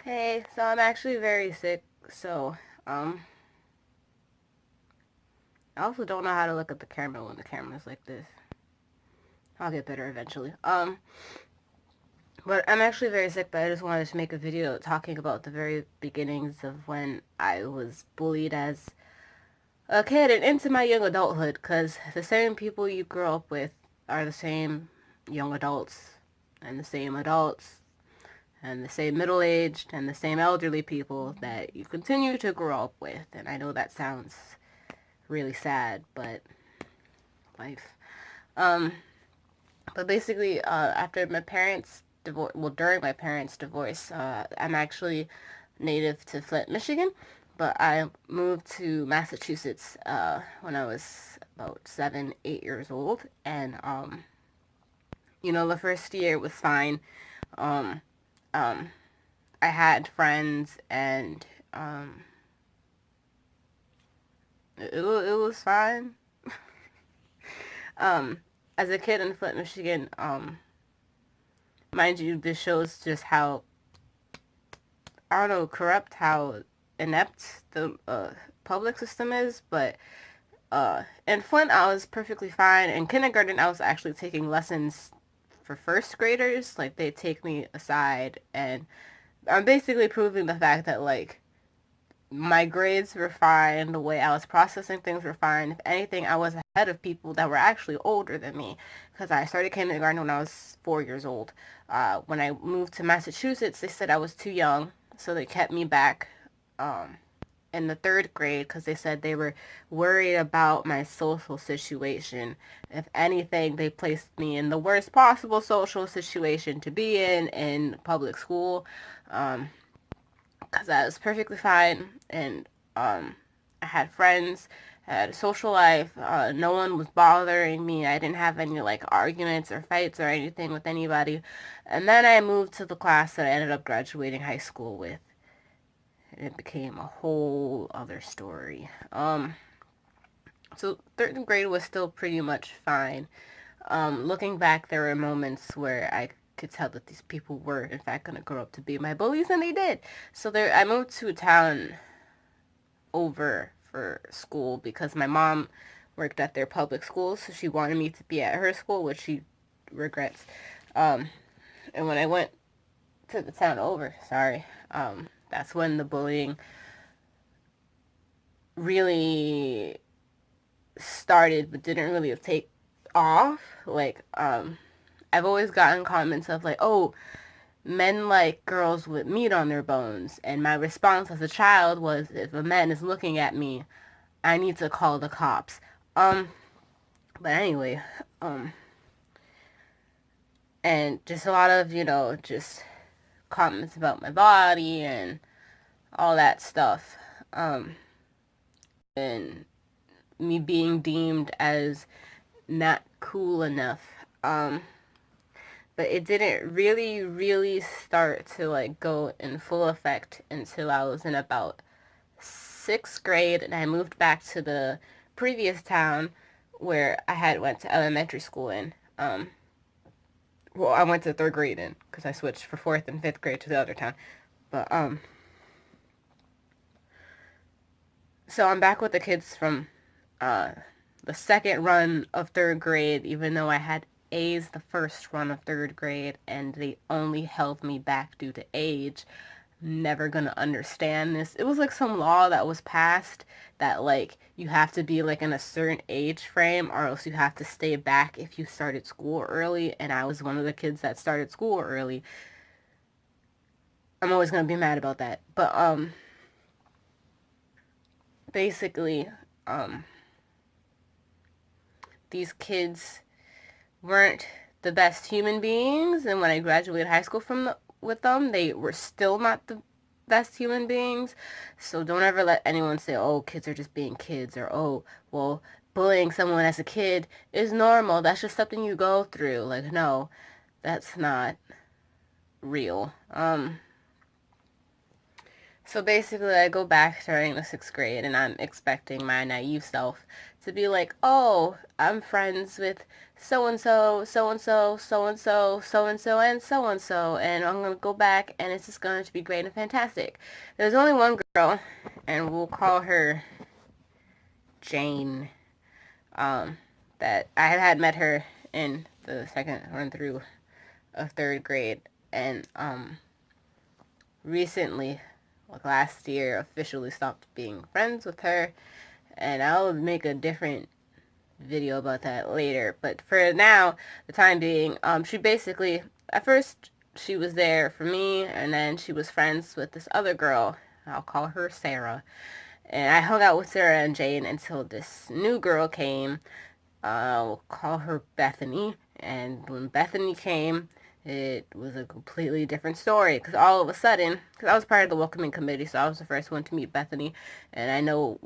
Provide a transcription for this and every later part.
Hey, so I'm actually very sick, so um I also don't know how to look at the camera when the camera's like this. I'll get better eventually. But I'm actually very sick, but I just wanted to make a video talking about the very beginnings of when I was bullied as a kid and into my young adulthood, because the same people you grow up with are the same young adults and the same adults and the same middle-aged and the same elderly people that you continue to grow up with. And I know that sounds really sad, but life. Um, but basically, after my parents divorce, well, during my parents' divorce, I'm actually native to Flint, Michigan, but I moved to Massachusetts when I was about 7, 8 years old, and the first year was fine. Um, um, I had friends, and it was fine. Um, as a kid in Flint, Michigan, mind you, this shows just how, I don't know, corrupt, how inept the public system is. But in Flint, I was perfectly fine. In kindergarten, I was actually taking lessons for first graders. Like, they take me aside, and I'm basically proving the fact that, like, my grades were fine, the way I was processing things were fine. If anything, I was ahead of people that were actually older than me, because I started kindergarten when I was 4 years old. When I moved to Massachusetts, they said I was too young, so they kept me back um, in the third grade because they said they were worried about my social situation. If anything, they placed me in the worst possible social situation to be in public school. Um, because I was perfectly fine, and I had friends, I had a social life. No one was bothering me. I didn't have any like arguments or fights or anything with anybody. And then I moved to the class that I ended up graduating high school with, and it became a whole other story. So third grade was still pretty much fine. Looking back, there were moments where I could tell that these people were, in fact, going to grow up to be my bullies, and they did. So there, I moved to a town over for school because my mom worked at their public schools, so she wanted me to be at her school, which she regrets. Um, and when I went to the town over, that's when the bullying really started, but didn't really take off. Like, I've always gotten comments of like, "Oh, men like girls with meat on their bones," and my response as a child was, "If a man is looking at me, I need to call the cops." Um, but anyway, um, and just a lot of, just comments about my body and all that stuff. Um, and me being deemed as not cool enough. Um, but it didn't really, really start to like go in full effect until I was in about sixth grade, and I moved back to the previous town where I had went to elementary school in. Well, I went to third grade in because I switched for fourth and fifth grade to the other town. But so I'm back with the kids from uh the second run of third grade, even though I had A's the first run of third grade, and they only held me back due to age. Never gonna understand this. It was like some law that was passed that like you have to be like in a certain age frame or else you have to stay back if you started school early, and I was one of the kids that started school early. I'm always gonna be mad about that. But basically, um these kids weren't the best human beings, and when I graduated high school with them, they were still not the best human beings. So don't ever let anyone say, "Oh, kids are just being kids," or "Oh, well, bullying someone as a kid is normal. That's just something you go through." Like, no, that's not real. So basically, I go back during the sixth grade, and I'm expecting my naive self to be like, oh, I'm friends with so and so, so and so, so and so, so and so, and so and so, and I'm gonna go back, and it's just going to be great and fantastic. There's only one girl, and we'll call her Jane. Um, that I had met her in the second run through of third grade, and recently, like last year, officially stopped being friends with her, and I'll make a different video about that later. But for now, the time being, she basically, at first she was there for me, and then she was friends with this other girl. I'll call her Sarah. And I hung out with Sarah and Jane until this new girl came. We'll call her Bethany. And when Bethany came, it was a completely different story. Because all of a sudden, because I was part of the welcoming committee, so I was the first one to meet Bethany, and I knew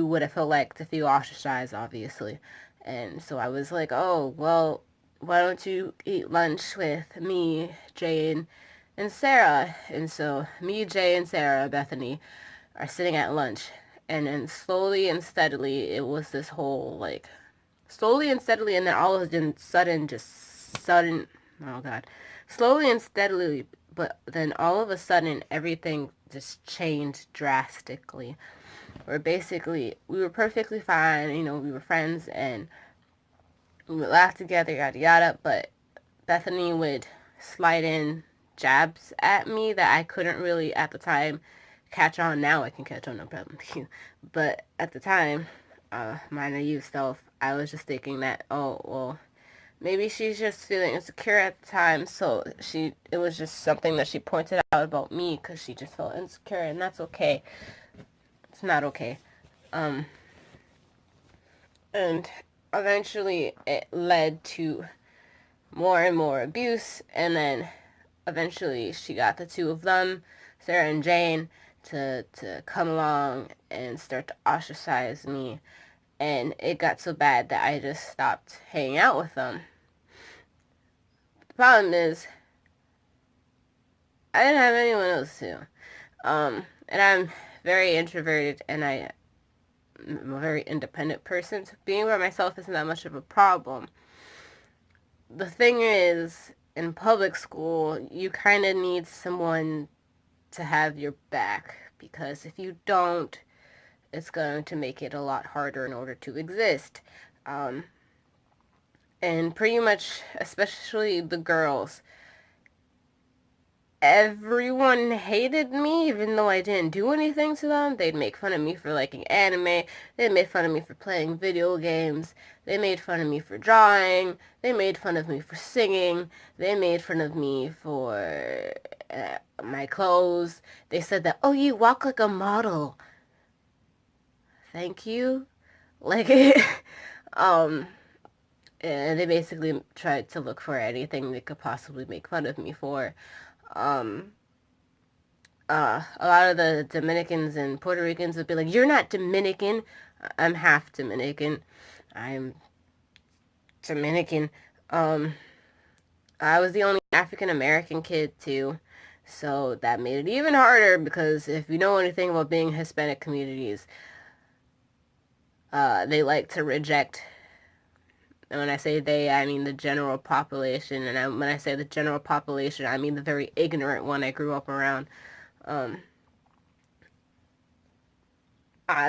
what it felt like to feel ostracized, obviously. And so I was like, oh well, why don't you eat lunch with me, Jane, and Sarah? And so me, Jay, and Sarah, Bethany, are sitting at lunch, and then slowly and steadily, it was this whole like slowly and steadily, and then all of a sudden, just sudden, oh god, slowly and steadily, but then all of a sudden, everything just changed drastically. Where basically, we were perfectly fine, we were friends, and we would laugh together, yada yada, but Bethany would slide in jabs at me that I couldn't really, at the time, catch on. Now I can catch on, no problem. But at the time, my naive self, I was just thinking that, oh, well, maybe she's just feeling insecure at the time, so it was just something that she pointed out about me because she just felt insecure, and that's okay. It's not okay. Um, and eventually it led to more and more abuse, and then eventually she got the two of them, Sarah and Jane, to come along and start to ostracize me, and it got so bad that I just stopped hanging out with them. The problem is, I didn't have anyone else to. And I'm very introverted, and I'm a very independent person, so being by myself isn't that much of a problem. The thing is, in public school, you kind of need someone to have your back, because if you don't, it's going to make it a lot harder in order to exist. Um, and pretty much, especially the girls, everyone hated me, even though I didn't do anything to them. They'd make fun of me for liking anime. They made fun of me for playing video games. They made fun of me for drawing. They made fun of me for singing. They made fun of me for my clothes. They said that, oh, you walk like a model. Thank you. Like, um, and they basically tried to look for anything they could possibly make fun of me for. Um, a lot of the Dominicans and Puerto Ricans would be like, "You're not Dominican." I'm half Dominican. I'm Dominican. Um, I was the only African American kid too, so that made it even harder because if you know anything about being Hispanic communities, they like to reject. And when I say they, I mean the general population, and when I say the general population, I mean the very ignorant one I grew up around. Um,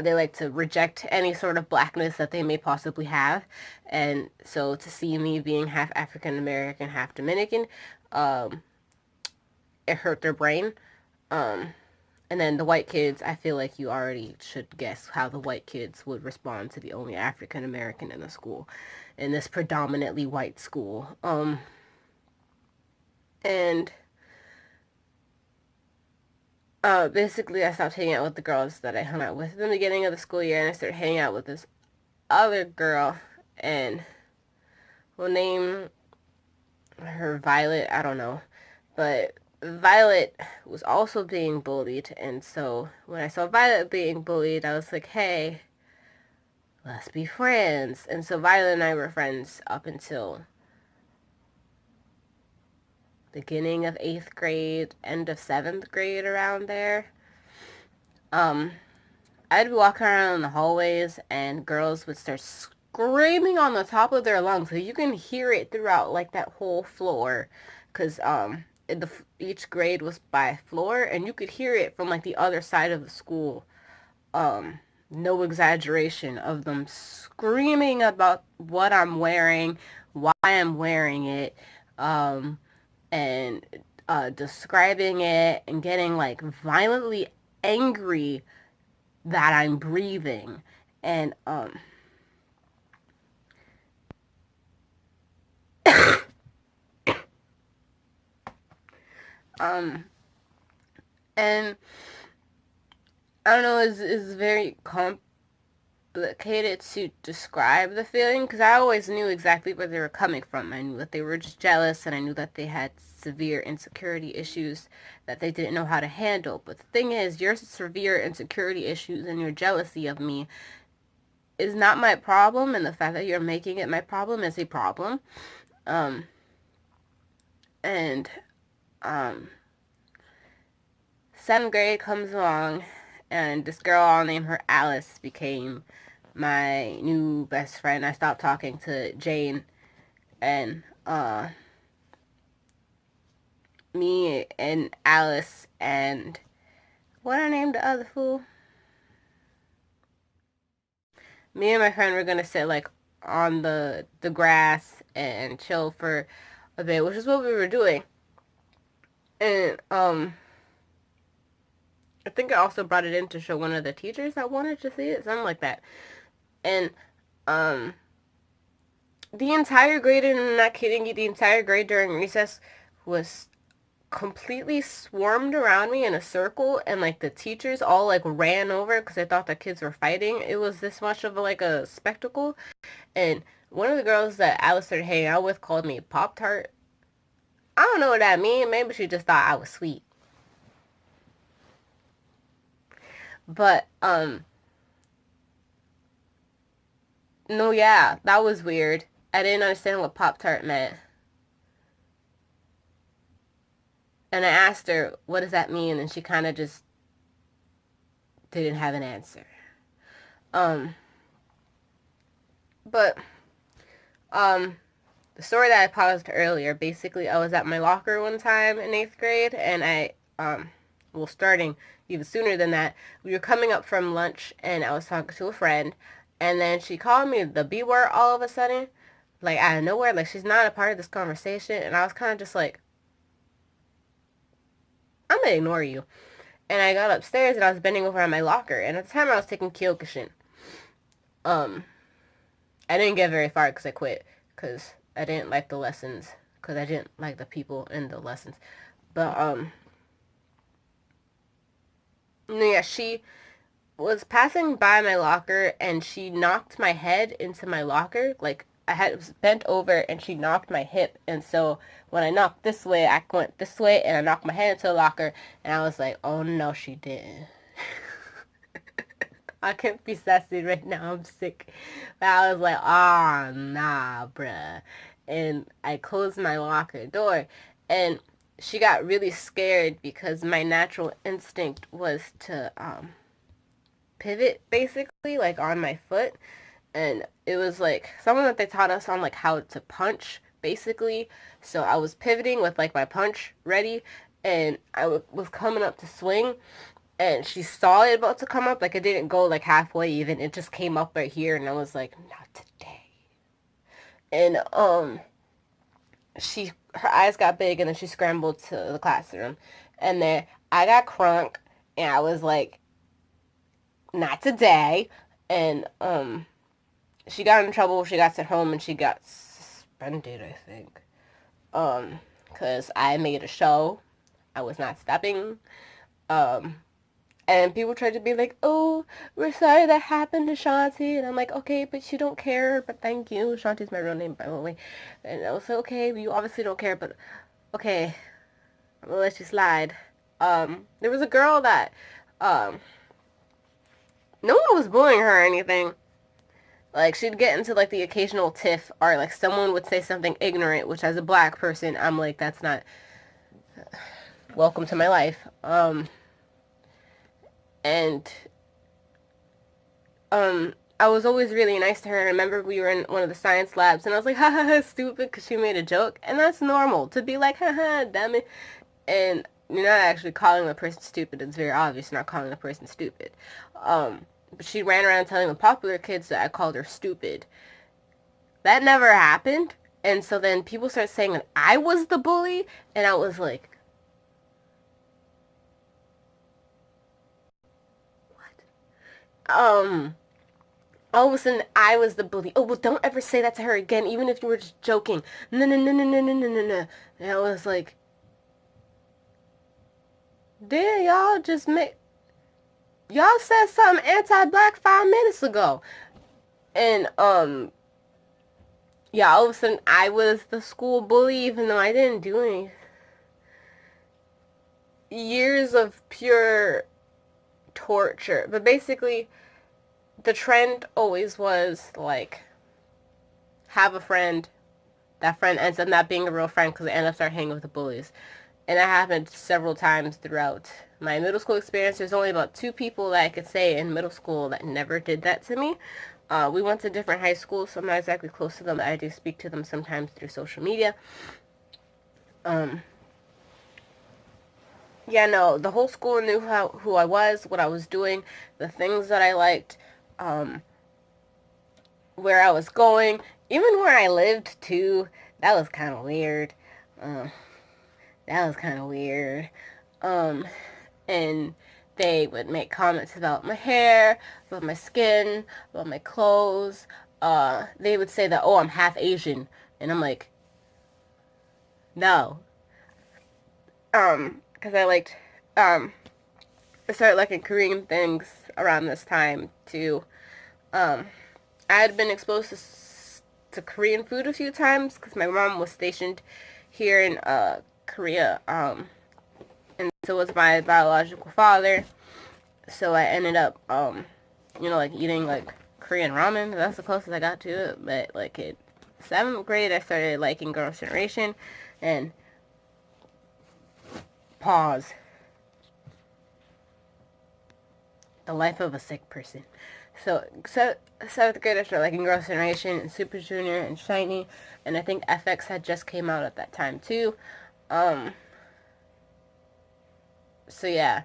they like to reject any sort of blackness that they may possibly have. And so to see me being half African American, half Dominican, um, it hurt their brain. Um, and then the white kids, I feel like you already should guess how the white kids would respond to the only African American in the school, in this predominantly white school. And basically I stopped hanging out with the girls that I hung out with in the beginning of the school year, and I started hanging out with this other girl, and we'll name her Violet. I don't know, but Violet was also being bullied, and so when I saw Violet being bullied, I was like, hey, let's be friends. And so Violet and I were friends up until beginning of 8th grade, end of 7th grade, around there. Um, I'd be walking around in the hallways and girls would start screaming on the top of their lungs. So you can hear it throughout like that whole floor. Because each grade was by floor and you could hear it from like the other side of the school. Um, no exaggeration of them screaming about what I'm wearing, why I'm wearing it, and describing it and getting like violently angry that I'm breathing. And um and I don't know, is very complicated to describe the feeling because I always knew exactly where they were coming from. I knew that they were just jealous and I knew that they had severe insecurity issues that they didn't know how to handle. But the thing is, your severe insecurity issues and your jealousy of me is not my problem, and the fact that you're making it my problem is a problem. Um, and um, seventh grade comes along, and this girl, I'll name her Alice, became my new best friend. I stopped talking to Jane, and me and Alice and what I named the other fool? Me and my friend were gonna sit like on the grass and chill for a bit, which is what we were doing. And I think I also brought it in to show one of the teachers that wanted to see it, something like that. And um the entire grade, and I'm not kidding you, the entire grade during recess was completely swarmed around me in a circle, and like the teachers all like ran over because they thought the kids were fighting. It was this much of like a spectacle. And one of the girls that Alice started hanging out with called me Pop Tart. I don't know what that means. Maybe she just thought I was sweet. But no, yeah, that was weird. I didn't understand what Pop Tart meant. And I asked her, what does that mean? And she kind of just didn't have an answer. Um, but, the story that I paused earlier, basically, I was at my locker one time in 8th grade, and well, starting even sooner than that, we were coming up from lunch, and I was talking to a friend, and then she called me the B word all of a sudden, like out of nowhere, like she's not a part of this conversation, and I was kind of just like, I'm gonna ignore you. And I got upstairs and I was bending over on my locker. And at the time I was taking Kyokushin. Um, I didn't get very far because I quit. Because I didn't like the lessons. Because I didn't like the people in the lessons. But, yeah, she was passing by my locker and she knocked my head into my locker. Like, I had bent over and she knocked my hip. And so when I knocked this way, I went this way and I knocked my head into the locker. And I was like, oh no, she didn't. I can't be sassy right now. I'm sick. But I was like, ah, oh, nah, bruh. And I closed my locker door. And she got really scared because my natural instinct was to pivot, basically, like on my foot. And it was like someone that they taught us on like how to punch, basically. So I was pivoting with like my punch ready. And I was coming up to swing and she saw it about to come up. Like it didn't go like halfway even. It just came up right here, and I was like, not today. And she her eyes got big, and then she scrambled to the classroom, and then I got crunk, and I was like, not today. And she got in trouble. She got sent home, and she got suspended, I think. Because I made a show. I was not stopping. Um, And people tried to be like, oh, we're sorry that happened to Shanti. And I'm like, okay, but you don't care, but thank you. Shanti's my real name, by the way. And I was like, okay, you obviously don't care, but okay, I'm gonna let you slide. There was a girl that, um, no one was bullying her or anything. Like, she'd get into, like, the occasional tiff, or, like, someone would say something ignorant, which as a black person, I'm like, that's not welcome to my life. And I was always really nice to her. I remember we were in one of the science labs, and I was like, haha, stupid, because she made a joke. And that's normal, to be like, haha, damn it. And you're not actually calling the person stupid. It's very obvious you're not calling the person stupid. But she ran around telling the popular kids that I called her stupid. That never happened. And so then people started saying that I was the bully, and I was like, what? All of a sudden I was the bully. Oh, well, don't ever say that to her again, even if you were just joking. No, no, no, no, no, no, no, no, no. And I was like, damn, y'all said something anti-black 5 minutes ago. And, yeah, all of a sudden I was the school bully, even though I didn't do any. Years of pure torture. But basically, the trend always was, like, have a friend. That friend ends up not being a real friend because they end up start hanging with the bullies. And that happened several times throughout my middle school experience. There's only about 2 people that I could say in middle school that never did that to me. We went to different high schools, so I'm not exactly close to them. I do speak to them sometimes through social media. Um, yeah, no, the whole school knew who I was, what I was doing, the things that I liked, um, where I was going, even where I lived too. That was kind of weird. Um, that was kind of weird. Um, and they would make comments about my hair, about my skin, about my clothes. They would say that, oh, I'm half Asian. And I'm like, no. Because I started liking Korean things around this time too. Um, I had been exposed to Korean food a few times because my mom was stationed here in Korea. And so was my biological father. So I ended up like eating like Korean ramen. That's the closest I got to it. But like in 7th grade, I started liking Girls' Generation, and pause. The life of a sick person. So 7th grade, I started liking Girls' Generation and Super Junior and Shiny, and I think FX had just came out at that time too. Um, so yeah,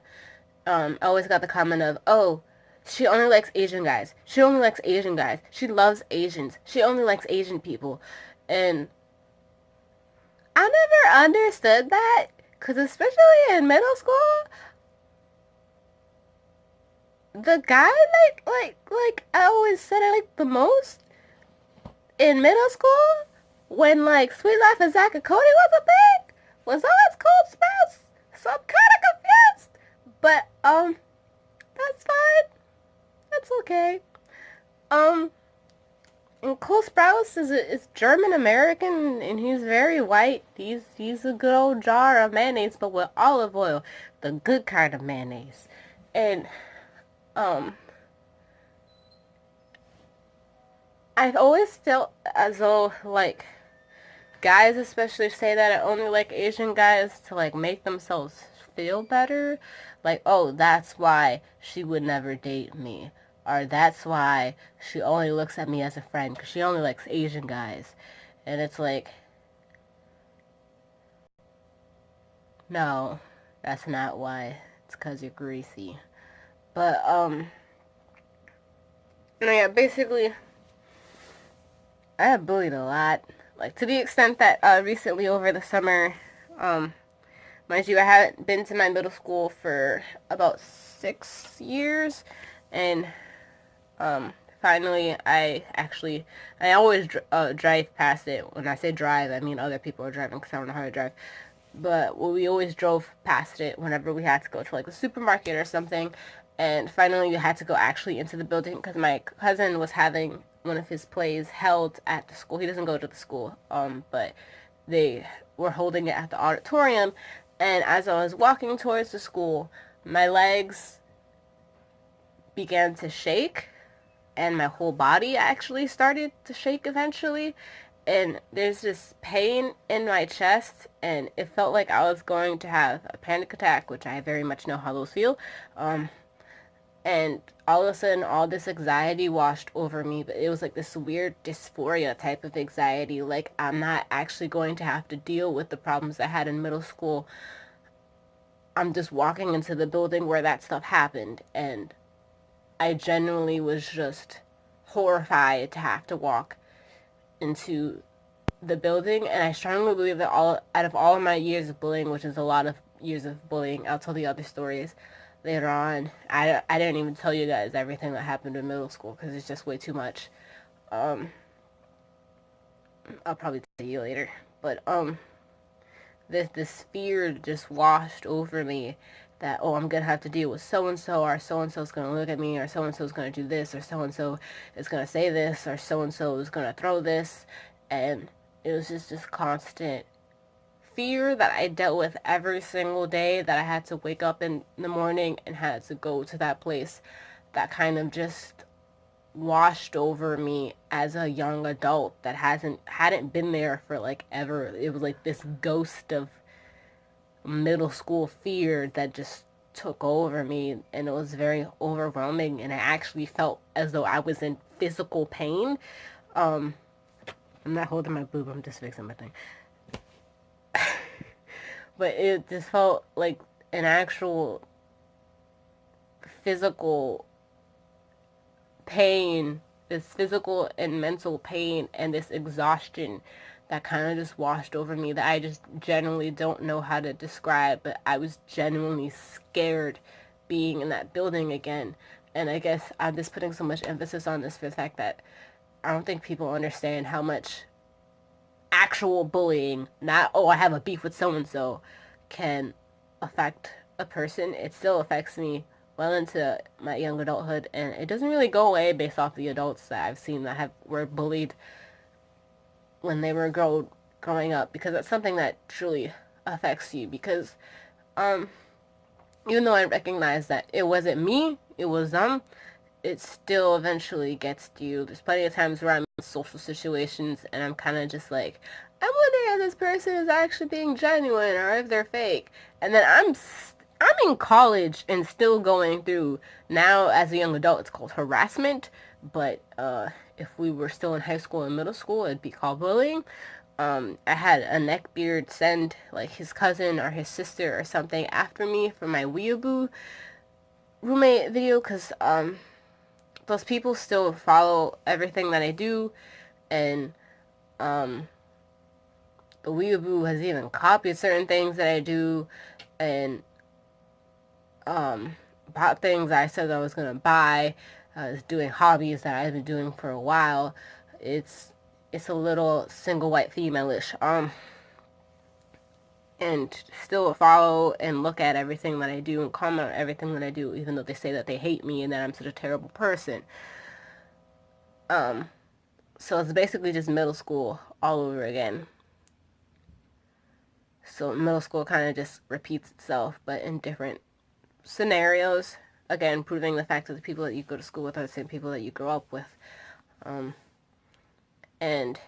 I always got the comment of, oh, she only likes Asian guys. She only likes Asian guys. She loves Asians. She only likes Asian people. And I never understood that, because especially in middle school, the guy I always said I liked the most in middle school, when like Sweet Life of Zack and Cody was a thing, was always Cole Sprouse. So I'm kind of confused. But that's fine. That's okay. Um, and Cole Sprouse is German American, and he's very white. He's a good old jar of mayonnaise, but with olive oil, the good kind of mayonnaise. And um, I've always felt as though like guys especially say that I only like Asian guys to like make themselves feel better. Like, oh, that's why she would never date me. Or that's why she only looks at me as a friend because she only likes Asian guys. And it's like, no, that's not why. It's because you're greasy. But, no, yeah, basically, I have bullied a lot. Like, to the extent that, recently over the summer, um, mind you, I haven't been to my middle school for about 6 years, and finally, I always drive past it. When I say drive, I mean other people are driving because I don't know how to drive. But we always drove past it whenever we had to go to like the supermarket or something. And finally, we had to go actually into the building because my cousin was having one of his plays held at the school. He doesn't go to the school, but they were holding it at the auditorium. And as I was walking towards the school, my legs began to shake, and my whole body actually started to shake eventually. And there's this pain in my chest, and it felt like I was going to have a panic attack, which I very much know how those feel. And all of a sudden, all this anxiety washed over me, but it was like this weird dysphoria type of anxiety. Like, I'm not actually going to have to deal with the problems I had in middle school. I'm just walking into the building where that stuff happened. And I genuinely was just horrified to have to walk into the building. And I strongly believe that out of all of my years of bullying, which is a lot of years of bullying, I'll tell the other stories later on. I didn't even tell you guys everything that happened in middle school because it's just way too much. Um, I'll probably tell you later. But this fear just washed over me that, oh, I'm gonna have to deal with so and so, or so and so's gonna look at me, or so and so's gonna do this, or so and so is gonna say this, or so and so is gonna throw this. And it was just this constant fear that I dealt with every single day, that I had to wake up in the morning and had to go to that place, that kind of just washed over me as a young adult that hadn't been there for like ever. It was like this ghost of middle school fear that just took over me, and it was very overwhelming, and I actually felt as though I was in physical pain. um I'm not holding my boob, I'm just fixing my thing. But it just felt like an actual physical pain, this physical and mental pain, and this exhaustion that kind of just washed over me, that I just genuinely don't know how to describe. But I was genuinely scared being in that building again. And I guess I'm just putting so much emphasis on this for the fact that I don't think people understand how much actual bullying, not, oh, I have a beef with so and so, can affect a person. It still affects me well into my young adulthood, and it doesn't really go away based off the adults that I've seen that were bullied when they were growing up, because that's something that truly affects you. Because um even though I recognize that it wasn't me, it was them, it still eventually gets to you. There's plenty of times where I'm in social situations and I'm kind of just like, I wonder if this person is actually being genuine or if they're fake. And then I'm in college and still going through, now as a young adult it's called harassment, but if we were still in high school and middle school it'd be called bullying. I had a neckbeard send like his cousin or his sister or something after me for my weeaboo roommate video, because those people still follow everything that I do, and the weeaboo has even copied certain things that I do, and bought things I said I was gonna buy. Is doing hobbies that I've been doing for a while. It's a little single white female-ish. And still follow and look at everything that I do and comment on everything that I do, even though they say that they hate me and that I'm such a terrible person. So it's basically just middle school all over again. So middle school kind of just repeats itself, but in different scenarios. Again, proving the fact that the people that you go to school with are the same people that you grow up with. And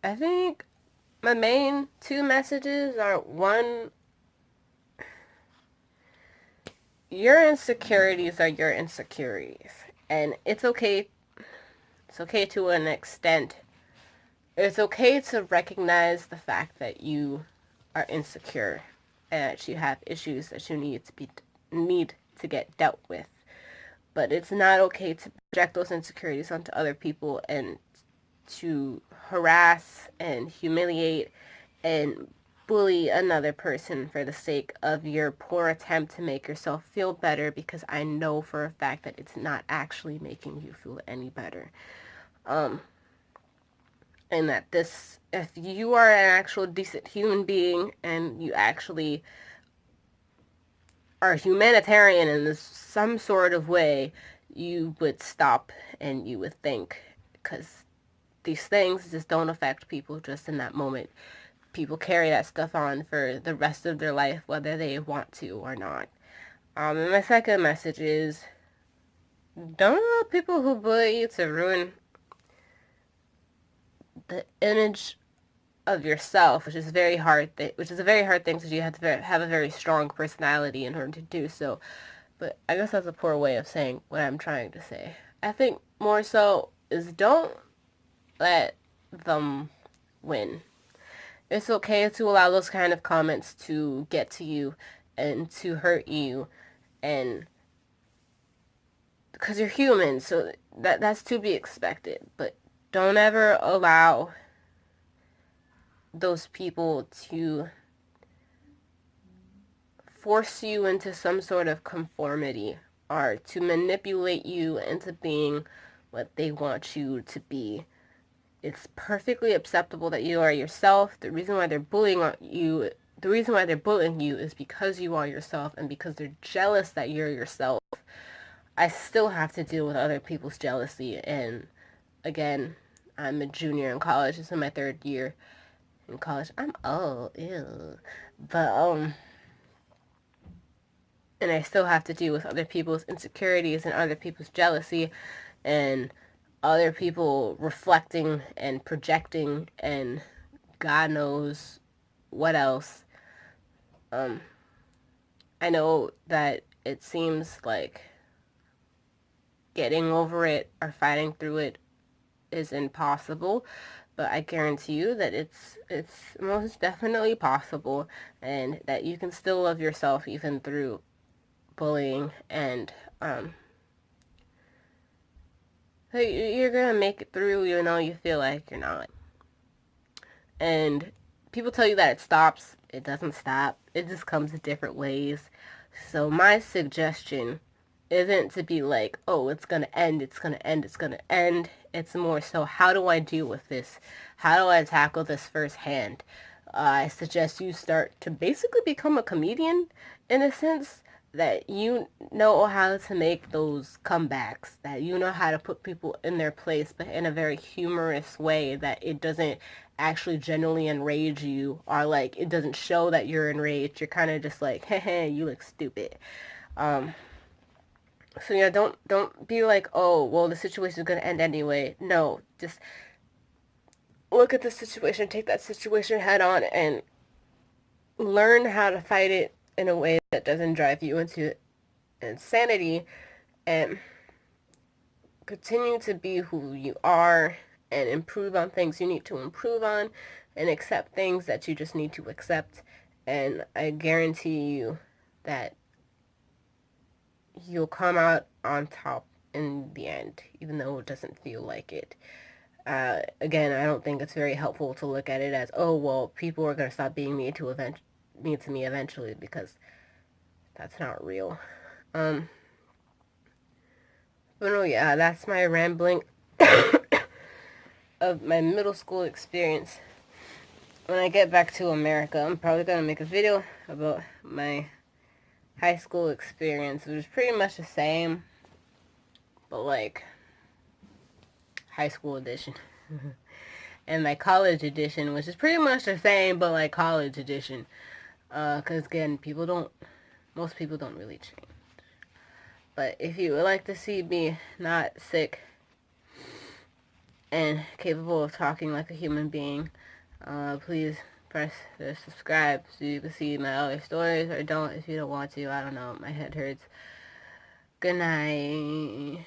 I think my main two messages are, one, your insecurities are your insecurities. And it's okay to an extent. It's okay to recognize the fact that you are insecure and that you have issues that you need to get dealt with. But it's not okay to project those insecurities onto other people and to harass and humiliate and bully another person for the sake of your poor attempt to make yourself feel better, because I know for a fact that it's not actually making you feel any better. And that if you are an actual decent human being and you actually are humanitarian in some sort of way, you would stop and you would think, because these things just don't affect people just in that moment. People carry that stuff on for the rest of their life, whether they want to or not. And my second message is, don't allow people who bully you to ruin the image of yourself, which is a very hard thing, because you have to have a very strong personality in order to do so. But I guess that's a poor way of saying what I'm trying to say. I think more so is don't let them win. It's okay to allow those kind of comments to get to you and to hurt you, and because you're human, so that's to be expected. But don't ever allow those people to force you into some sort of conformity or to manipulate you into being what they want you to be. It's perfectly acceptable that you are yourself. The reason why they're bullying you is because you are yourself and because they're jealous that you're yourself. I still have to deal with other people's jealousy, and again, I'm a junior in college. This is my third year in college. I'm old, ew. But and I still have to deal with other people's insecurities and other people's jealousy and other people reflecting and projecting and God knows what else. Um, I know that it seems like getting over it or fighting through it is impossible, but I guarantee you that it's most definitely possible, and that you can still love yourself even through bullying, and you're gonna make it through even though you feel like you're not. And people tell you that it stops. It doesn't stop. It just comes in different ways. So my suggestion isn't to be like, oh, it's gonna end, it's gonna end, it's gonna end. It's more so, how do I deal with this? How do I tackle this firsthand? I suggest you start to basically become a comedian in a sense, that you know how to make those comebacks, that you know how to put people in their place, but in a very humorous way that it doesn't actually genuinely enrage you, or like it doesn't show that you're enraged. You're kind of just like, hey, you look stupid. Um, so yeah, don't be like, oh, well, the situation is gonna end anyway. No, just look at the situation, take that situation head on, and learn how to fight it in a way that doesn't drive you into insanity, and continue to be who you are and improve on things you need to improve on and accept things that you just need to accept. And I guarantee you that you'll come out on top in the end, even though it doesn't feel like it. Again, I don't think it's very helpful to look at it as, oh, well, people are going to stop being mean to me eventually, because that's not real. Um, but no, yeah, that's my rambling of my middle school experience. When I get back to America, I'm probably going to make a video about my high school experience, which is pretty much the same, but like high school edition. And my college edition, which is pretty much the same, but like college edition. Because again, most people don't really change. But if you would like to see me not sick and capable of talking like a human being, please press the subscribe so you can see my other stories, or don't if you don't want to. I don't know. My head hurts. Good night.